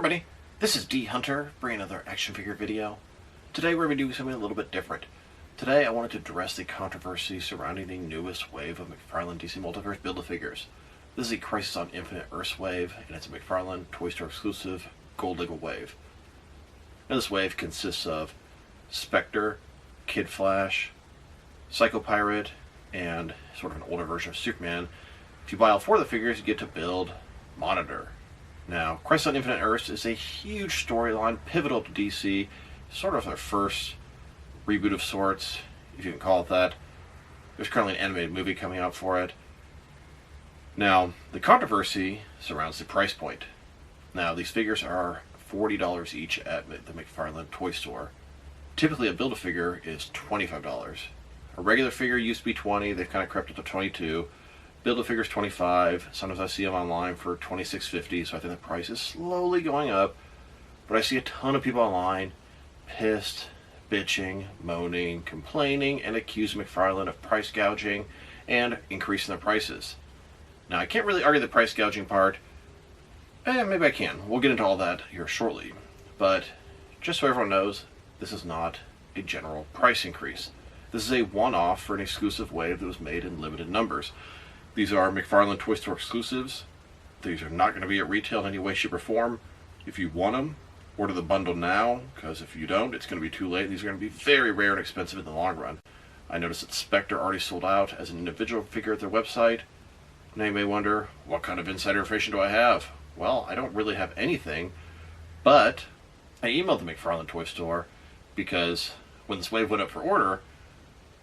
everybody, this is dHunter bringing another action figure video. Today we're going to be doing something a little bit different. Today I wanted to address the controversy surrounding the newest wave of McFarlane DC Multiverse Build-A-Figures. This is a Crisis on Infinite Earths wave, and it's a McFarlane Toys Store exclusive Gold Label wave. Now this wave consists of Spectre, Kid Flash, Psycho Pirate, and sort of an older version of Superman. If you buy all four of the figures, you get to build Monitor. Now, Crisis on Infinite Earths is a huge storyline, pivotal to DC, sort of their first reboot of sorts, if you can call it that. There's currently an animated movie coming out for it. Now, the controversy surrounds the price point. Now, these figures are $40 each at the McFarlane Toys Store. Typically, a Build-A-Figure is $25. A regular figure used to be $20, they've kind of crept up to $22. Build-A-Figure is $25. Sometimes I see them online for $26.50, so I think the price is slowly going up. But I see a ton of people online pissed, bitching, moaning, complaining, and accusing McFarlane of price gouging and increasing their prices. Now, I can't really argue the price gouging part. Maybe I can. We'll get into all that here shortly. But just so everyone knows, this is not a general price increase. This is a one-off for an exclusive wave that was made in limited numbers. These are McFarlane Toy Store exclusives. These are not going to be at retail in any way, shape, or form. If you want them, order the bundle now, because if you don't, it's going to be too late. These are going to be very rare and expensive in the long run. I noticed that Spectre already sold out as an individual figure at their website. Now you may wonder, what kind of insider information do I have? Well, I don't really have anything, but I emailed the McFarlane Toy Store because when this wave went up for order,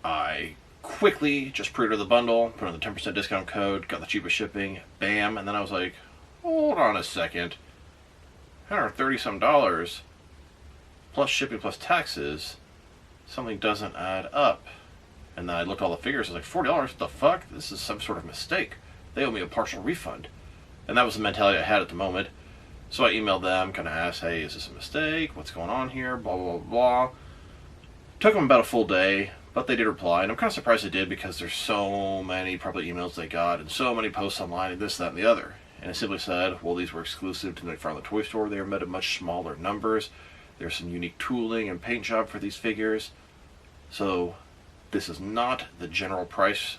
I quickly just pre-ordered the bundle, put on the 10% discount code, got the cheapest shipping, bam, and then I was like, hold on a second, $130 some plus shipping plus taxes, something doesn't add up. And then I looked at all the figures, I was like, $40, what the fuck? This is some sort of mistake. They owe me a partial refund. And that was the mentality I had at the moment. So I emailed them, kind of asked, hey, is this a mistake? What's going on here? Blah, blah, blah, blah. Took them about a full day, but they did reply, and I'm kind of surprised they did because there's so many probably emails they got and so many posts online and this, that, and the other. And it simply said, well, these were exclusive to the McFarlane Toy Store. They were made in much smaller numbers. There's some unique tooling and paint job for these figures. So this is not the general price.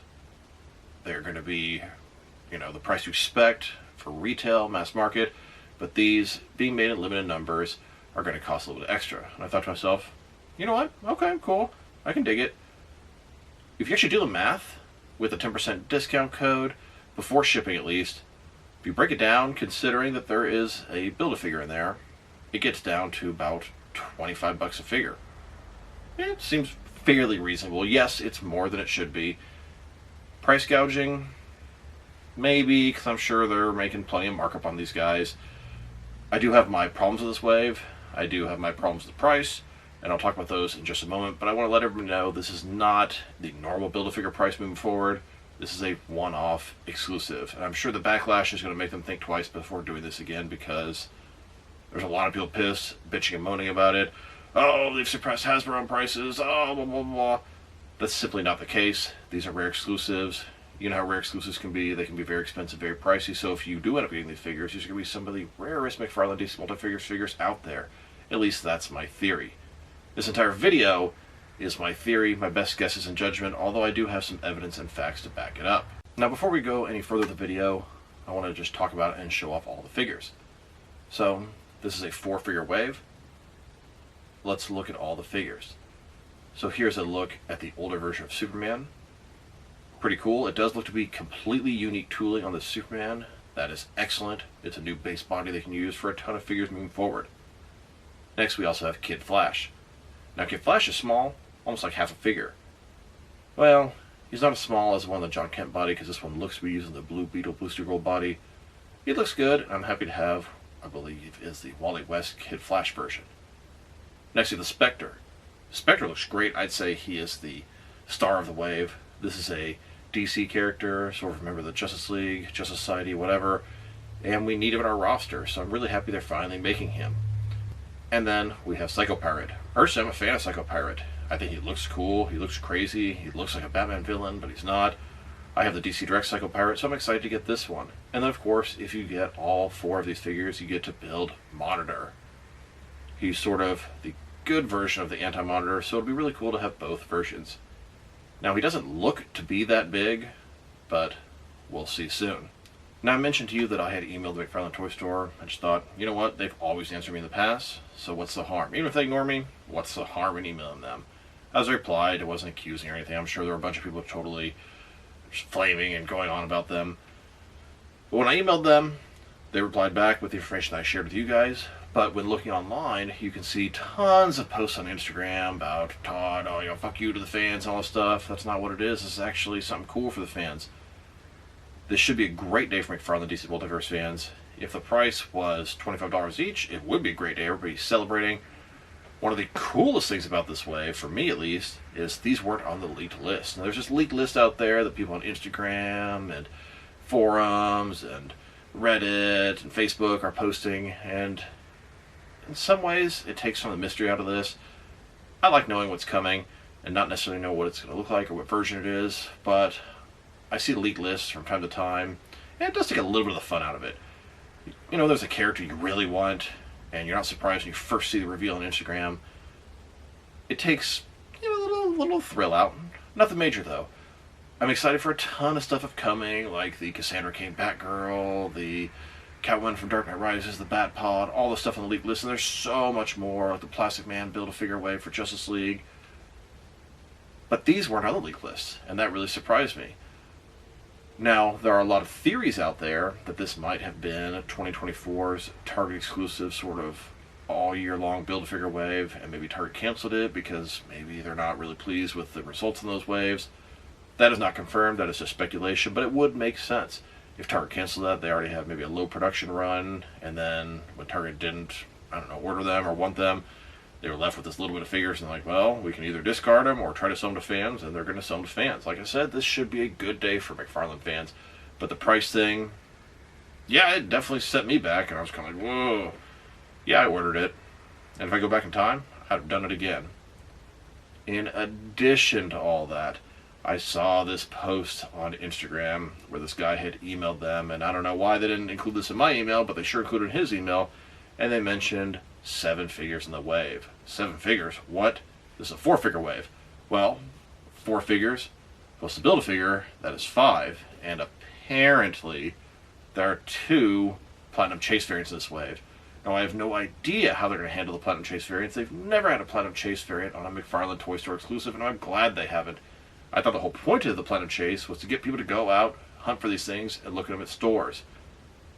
They're going to be, the price you expect for retail, mass market. But these, being made in limited numbers, are going to cost a little bit extra. And I thought to myself, you know what? Okay, cool. I can dig it. If you actually do the math with a 10% discount code, before shipping at least, if you break it down, considering that there is a Build-A-Figure in there, it gets down to about $25 a figure. It seems fairly reasonable. Yes, it's more than it should be. Price gouging? Maybe, because I'm sure they're making plenty of markup on these guys. I do have my problems with this wave. I do have my problems with the price, and I'll talk about those in just a moment, but I want to let everyone know this is not the normal Build-A-Figure price moving forward. This is a one-off exclusive, and I'm sure the backlash is going to make them think twice before doing this again, because there's a lot of people pissed, bitching and moaning about it. Oh, they've suppressed Hasbro on prices, oh, blah, blah, blah. That's simply not the case. These are rare exclusives. You know how rare exclusives can be. They can be very expensive, very pricey, so if you do end up getting these figures, these are going to be some of the rarest McFarlane DC Multiverse figures out there. At least that's my theory. This entire video is my theory, my best guesses and judgment, although I do have some evidence and facts to back it up. Now, before we go any further with the video, I want to just talk about and show off all the figures. So, this is a 4-figure wave. Let's look at all the figures. So here's a look at the older version of Superman. Pretty cool. It does look to be completely unique tooling on the Superman. That is excellent. It's a new base body they can use for a ton of figures moving forward. Next, we also have Kid Flash. Now, Kid Flash is small, almost like half a figure. Well, he's not as small as the one on the John Kent body, because this one looks to be using the Blue Beetle Booster Gold body. It looks good, and I'm happy to have, I believe, is the Wally West Kid Flash version. Next, we have the Spectre. Spectre looks great. I'd say he is the star of the wave. This is a DC character, sort of remember the Justice League, Justice Society, whatever, and we need him in our roster, so I'm really happy they're finally making him. And then we have Psycho Pirate. Personally, I'm a fan of Psycho Pirate. I think he looks cool, he looks crazy, he looks like a Batman villain, but he's not. I have the DC Direct Cycle Pirate, so I'm excited to get this one. And then, of course, if you get all 4 of these figures, you get to build Monitor. He's sort of the good version of the Anti-Monitor, so it'll be really cool to have both versions. Now, he doesn't look to be that big, but we'll see soon. Now, I mentioned to you that I had emailed the McFarlane Toys Store. I just thought, you know what, they've always answered me in the past, so what's the harm? Even if they ignore me, what's the harm in emailing them? As I replied, it wasn't accusing or anything. I'm sure there were a bunch of people totally flaming and going on about them. But when I emailed them, they replied back with the information that I shared with you guys. But when looking online, you can see tons of posts on Instagram about Todd, oh, you know, fuck you to the fans, all this stuff. That's not what it is. This is actually something cool for the fans. This should be a great day for McFarlane DC Multiverse fans. If the price was $25 each, it would be a great day. Everybody's celebrating. One of the coolest things about this wave, for me at least, is these weren't on the leaked list. Now, there's this leaked list out there that people on Instagram and forums and Reddit and Facebook are posting, and in some ways it takes some of the mystery out of this. I like knowing what's coming and not necessarily know what it's going to look like or what version it is, but I see the leaked lists from time to time, and it does take a little bit of the fun out of it. You know, there's a character you really want, and you're not surprised when you first see the reveal on Instagram. It takes, you know, a little thrill out. Nothing major, though. I'm excited for a ton of stuff upcoming, like the Cassandra Cain Batgirl, the Catwoman from Dark Knight Rises, the Batpod, all the stuff on the leaked list, and there's so much more, like the Plastic Man Build-A-Figure wave for Justice League. But these weren't on the leaked list, and that really surprised me. Now, there are a lot of theories out there that this might have been 2024's Target exclusive sort of all year long Build-A-Figure wave, and maybe Target canceled it because maybe they're not really pleased with the results in those waves. That is not confirmed, that is just speculation, but it would make sense. If Target canceled that, they already have maybe a low production run, and then when Target didn't, I don't know, order them or want them, they were left with this little bit of figures, and like, well, we can either discard them or try to sell them to fans, and they're going to sell them to fans. Like I said, this should be a good day for McFarlane fans. But the price thing, yeah, it definitely set me back, and I was kind of like, whoa. Yeah, I ordered it. And if I go back in time, I'd have done it again. In addition to all that, I saw this post on Instagram where this guy had emailed them, and I don't know why they didn't include this in my email, but they sure included in his email, and they mentioned 7 figures in the wave. 7 figures? What? This is a 4-figure wave. Well, 4 figures plus to build a figure, that is 5. And apparently, there are 2 Platinum Chase variants in this wave. Now, I have no idea how they're going to handle the Platinum Chase variants. They've never had a Platinum Chase variant on a McFarlane Toys Store exclusive, and I'm glad they haven't. I thought the whole point of the Platinum Chase was to get people to go out, hunt for these things, and look at them at stores.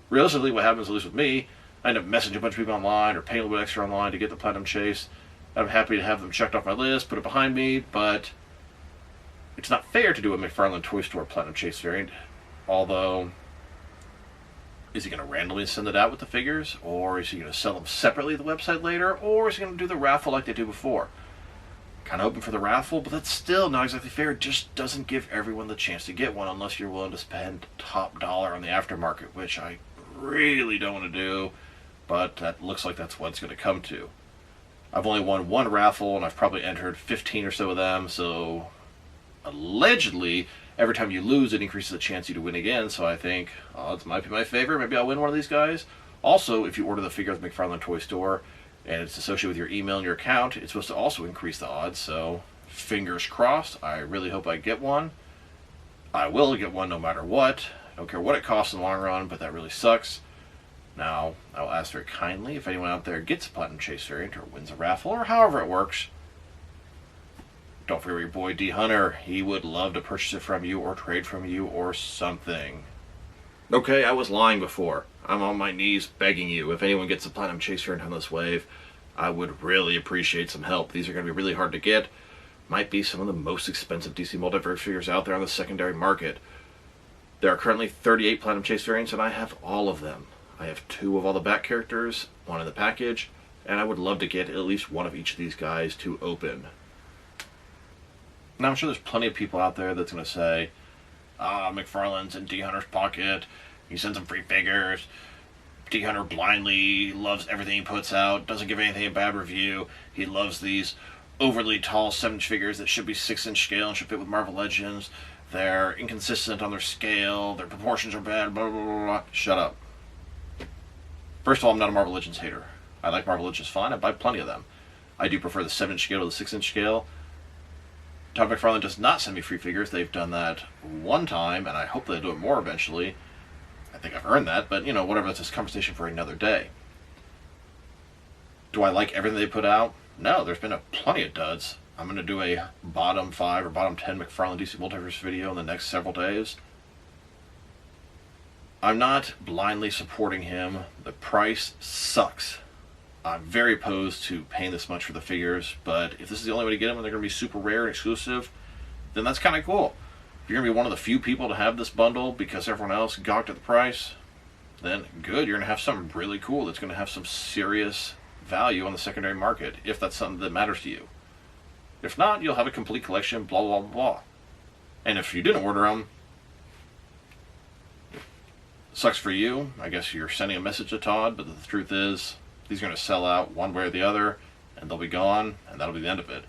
Realistically, what happens, at least with me, I end up messaging a bunch of people online or paying a little bit extra online to get the Platinum Chase. I'm happy to have them checked off my list, put it behind me, but it's not fair to do a McFarlane Toy Store Platinum Chase variant. Although, is he going to randomly send it out with the figures? Or is he going to sell them separately to the website later? Or is he going to do the raffle like they did before? Kind of hoping for the raffle, but that's still not exactly fair. It just doesn't give everyone the chance to get one unless you're willing to spend top dollar on the aftermarket, which I really don't want to do. But that looks like that's what it's going to come to. I've only won 1 raffle, and I've probably entered 15 or so of them, so allegedly, every time you lose, it increases the chance you to win again, so I think odds might be my favor. Maybe I'll win one of these guys. Also, if you order the figure at the McFarlane Toy Store, and it's associated with your email and your account, it's supposed to also increase the odds, so fingers crossed. I really hope I get one. I will get one no matter what. I don't care what it costs in the long run, but that really sucks. Now, I will ask very kindly if anyone out there gets a Platinum Chase variant or wins a raffle or however it works. Don't forget your boy dHunter. He would love to purchase it from you or trade from you or something. Okay, I was lying before. I'm on my knees begging you. If anyone gets a Platinum Chase variant on this wave, I would really appreciate some help. These are going to be really hard to get. Might be some of the most expensive DC Multiverse figures out there on the secondary market. There are currently 38 Platinum Chase variants, and I have all of them. I have 2 of all the Bat characters, 1 in the package, and I would love to get at least 1 of each of these guys to open. Now, I'm sure there's plenty of people out there that's going to say, McFarlane's in dHunter's pocket, he sends them free figures, dHunter blindly loves everything he puts out, doesn't give anything a bad review, he loves these overly tall 7-inch figures that should be 6-inch scale and should fit with Marvel Legends. they're inconsistent on their scale, their proportions are bad, blah, blah, blah, blah. Shut up. First of all, I'm not a Marvel Legends hater. I like Marvel Legends fine. I buy plenty of them. I do prefer the 7-inch scale to the 6-inch scale. Todd McFarlane does not send me free figures. They've done that one time, and I hope they'll do it more eventually. I think I've earned that, but, you know, whatever, that's a conversation for another day. Do I like everything they put out? No, there's been plenty of duds. I'm going to do a bottom 5 or bottom 10 McFarlane DC Multiverse video in the next several days. I'm not blindly supporting him. The price sucks. I'm very opposed to paying this much for the figures, but if this is the only way to get them and they're going to be super rare and exclusive, then that's kind of cool. If you're going to be one of the few people to have this bundle because everyone else gawked at the price, then good, you're going to have something really cool that's going to have some serious value on the secondary market, if that's something that matters to you. If not, you'll have a complete collection, blah, blah, blah. And if you didn't order them, sucks for you. I guess you're sending a message to Todd, but the truth is, these are going to sell out one way or the other, and they'll be gone, and that'll be the end of it.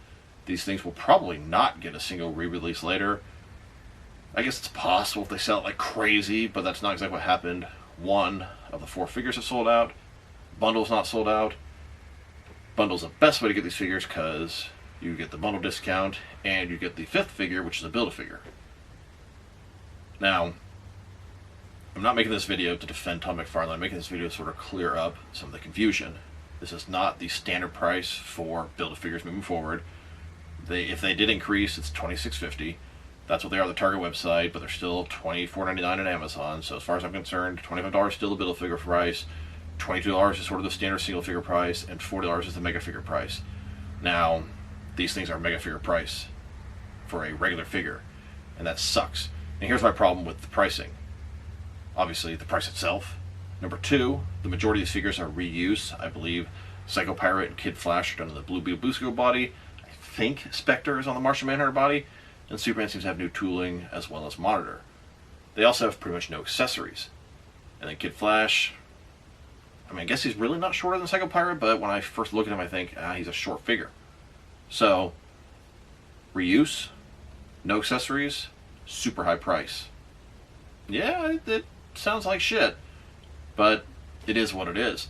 These things will probably not get a single re-release later. I guess it's possible if they sell it like crazy, but that's not exactly what happened. 1 of the 4 figures have sold out. Bundle's not sold out. Bundle's the best way to get these figures because you get the bundle discount, and you get the 5th figure, which is a Build-A-Figure. Now, I'm not making this video to defend Todd McFarlane. I'm making this video to sort of clear up some of the confusion. This is not the standard price for Build-A-Figures moving forward. If they did increase, it's $26.50. That's what they are on the Target website, but they're still $24.99 on Amazon. So as far as I'm concerned, $25 is still the Build-A-Figure price, $22 is sort of the standard single figure price, and $40 is the mega figure price. Now, these things are mega figure price for a regular figure, and that sucks. And here's my problem with the pricing. Obviously, the price itself. Number 2, the majority of these figures are reuse. I believe Psycho Pirate and Kid Flash are done on the Blue Beetle Busco body. I think Spectre is on the Martian Manhunter body. And Superman seems to have new tooling as well as monitor. They also have pretty much no accessories. And then Kid Flash, I mean, I guess he's really not shorter than Psycho Pirate, but when I first look at him, I think, he's a short figure. So, reuse, no accessories, super high price. Yeah, it sounds like shit, but it is what it is.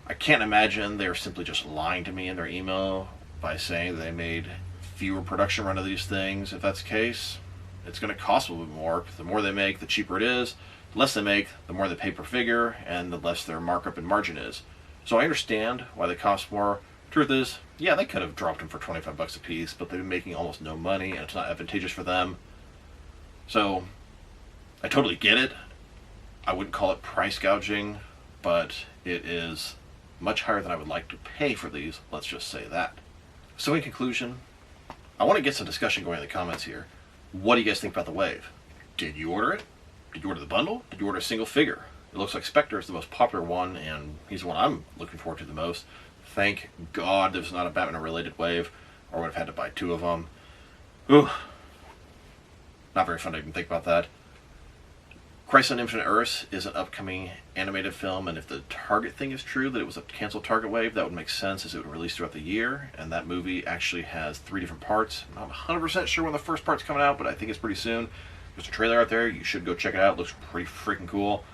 I can't imagine they're simply just lying to me in their email by saying they made fewer production run of these things. If that's the case, it's going to cost a little bit more. The more they make, the cheaper it is. The less they make, the more they pay per figure, and the less their markup and margin is. So I understand why they cost more. Truth is, yeah, they could have dropped them for 25 bucks a piece, but they've been making almost no money, and it's not advantageous for them. So I totally get it. I wouldn't call it price gouging, but it is much higher than I would like to pay for these, let's just say that. So in conclusion, I want to get some discussion going in the comments here. What do you guys think about the Wave? Did you order it? Did you order the bundle? Did you order a single figure? It looks like Spectre is the most popular one, and he's the one I'm looking forward to the most. Thank God there's not a Batman-related Wave, or I would have had to buy 2 of them. Ooh. Not very fun to even think about that. Crisis on Infinite Earths is an upcoming animated film, and if the Target thing is true, that it was a canceled Target Wave, that would make sense as it would release throughout the year, and that movie actually has 3 different parts. I'm not 100% sure when the first part's coming out, but I think it's pretty soon. There's a trailer out there. You should go check it out. It looks pretty freaking cool.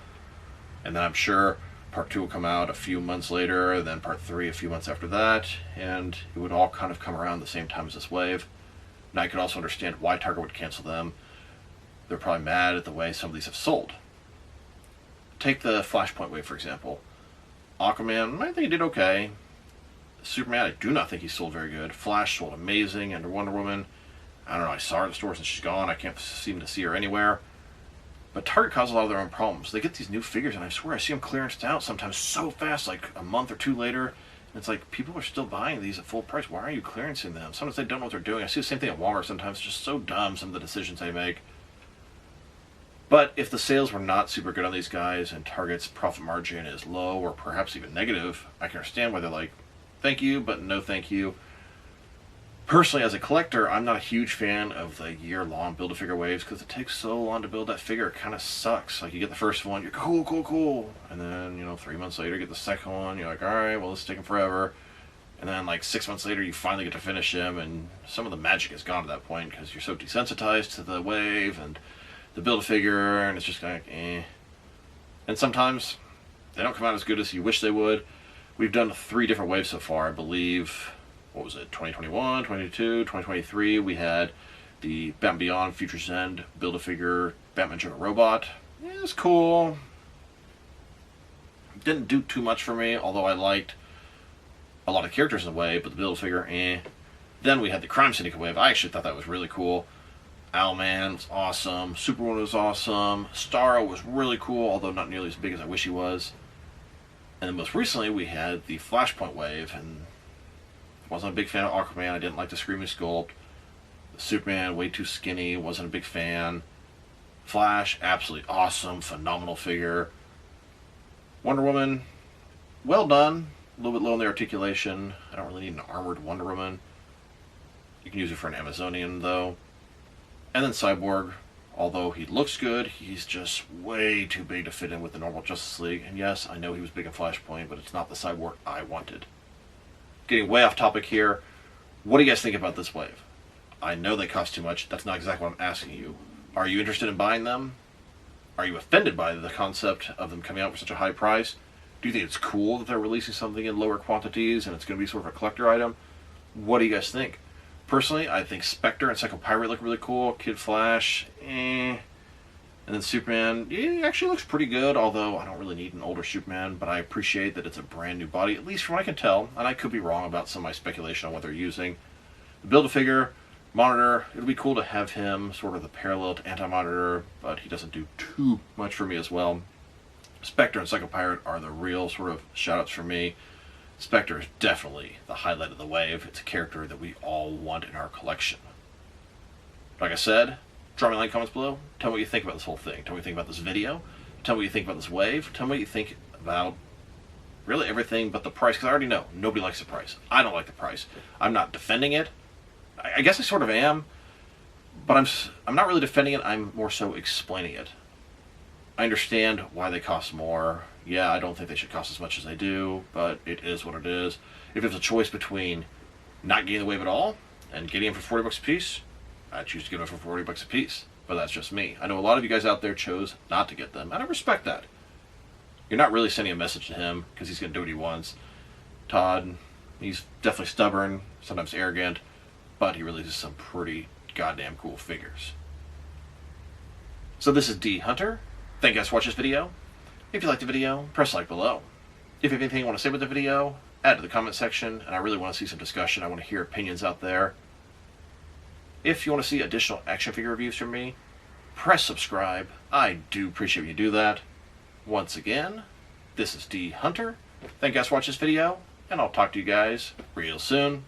And then I'm sure part 2 will come out a few months later, and then part 3 a few months after that, and it would all kind of come around the same time as this Wave. Now I could also understand why Target would cancel them. They're probably mad at the way some of these have sold. Take the Flashpoint Wave, for example. Aquaman, I think he did okay. Superman, I do not think he sold very good. Flash sold amazing, and Wonder Woman, I don't know, I saw her at the store since she's gone. I can't seem to see her anywhere. But Target causes a lot of their own problems. They get these new figures, and I swear I see them clearanced out sometimes so fast, like a month or 2 later. And it's like, people are still buying these at full price. Why are you clearancing them? Sometimes they don't know what they're doing. I see the same thing at Walmart sometimes. It's just so dumb, some of the decisions they make. But if the sales were not super good on these guys and Target's profit margin is low or perhaps even negative, I can understand why they're like, thank you, but no thank you. Personally, as a collector, I'm not a huge fan of the year-long Build-A-Figure waves because it takes so long to build that figure. It kind of sucks. Like, you get the first one, you're cool, cool, cool. And then, 3 months later, you get the second one, you're like, all right, well, it's taking forever. And then like 6 months later, you finally get to finish him, and some of the magic is gone at that point because you're so desensitized to the wave and the Build-A-Figure, and it's just kind of eh. And sometimes they don't come out as good as you wish they would. We've done 3 different waves so far, I believe. What was it? 2021, 2022, 2023. We had the Batman Beyond Future's End Build-A-Figure Batman Joker Robot. It was cool. Didn't do too much for me, although I liked a lot of characters in the wave, but the Build-A-Figure, eh. Then we had the Crime Syndicate wave. I actually thought that was really cool. Owlman was awesome. Superwoman was awesome. Starro was really cool, although not nearly as big as I wish he was. And then most recently we had the Flashpoint wave, and wasn't a big fan of Aquaman. I didn't like the Screaming Sculpt. Superman, way too skinny. Wasn't a big fan. Flash, absolutely awesome, phenomenal figure. Wonder Woman, well done. A little bit low in the articulation. I don't really need an armored Wonder Woman. You can use it for an Amazonian, though. And then Cyborg, although he looks good, he's just way too big to fit in with the normal Justice League. And yes, I know he was big in Flashpoint, but it's not the Cyborg I wanted. Getting way off topic here. What do you guys think about this wave? I know they cost too much. That's not exactly what I'm asking you. Are you interested in buying them? Are you offended by the concept of them coming out for such a high price? Do you think it's cool that they're releasing something in lower quantities and it's going to be sort of a collector item? What do you guys think? Personally, I think Spectre and Psycho Pirate look really cool. Kid Flash, eh. And then Superman, yeah, actually looks pretty good, although I don't really need an older Superman, but I appreciate that it's a brand new body, at least from what I can tell, and I could be wrong about some of my speculation on what they're using. The Build-A-Figure, Monitor, it'll be cool to have him sort of the parallel to Anti-Monitor, but he doesn't do too much for me as well. Spectre and Psycho Pirate are the real sort of shout-outs for me. Spectre is definitely the highlight of the wave. It's a character that we all want in our collection. Like I said, drop me a like, comments below. Tell me what you think about this whole thing. Tell me what you think about this video. Tell me what you think about this wave. Tell me what you think about really everything but the price, because I already know nobody likes the price. I don't like the price. I'm not defending it. I guess I sort of am, but I'm not really defending it. I'm more so explaining it. I understand why they cost more. Yeah, I don't think they should cost as much as they do, but it is what it is. If there's a choice between not getting the wave at all and getting them for 40 bucks a piece, I choose to get them for 40 bucks a piece. But that's just me. I know a lot of you guys out there chose not to get them, and I respect that. You're not really sending a message to him because he's going to do what he wants. Todd, he's definitely stubborn, sometimes arrogant, but he releases some pretty goddamn cool figures. So this is dHunter. Thank you guys for watching this video. If you liked the video, press like below. If you have anything you want to say about the video, add to the comment section, and I really want to see some discussion. I want to hear opinions out there. If you want to see additional action figure reviews from me, press subscribe. I do appreciate when you do that. Once again, this is dHunter. Thank you guys for watching this video, and I'll talk to you guys real soon.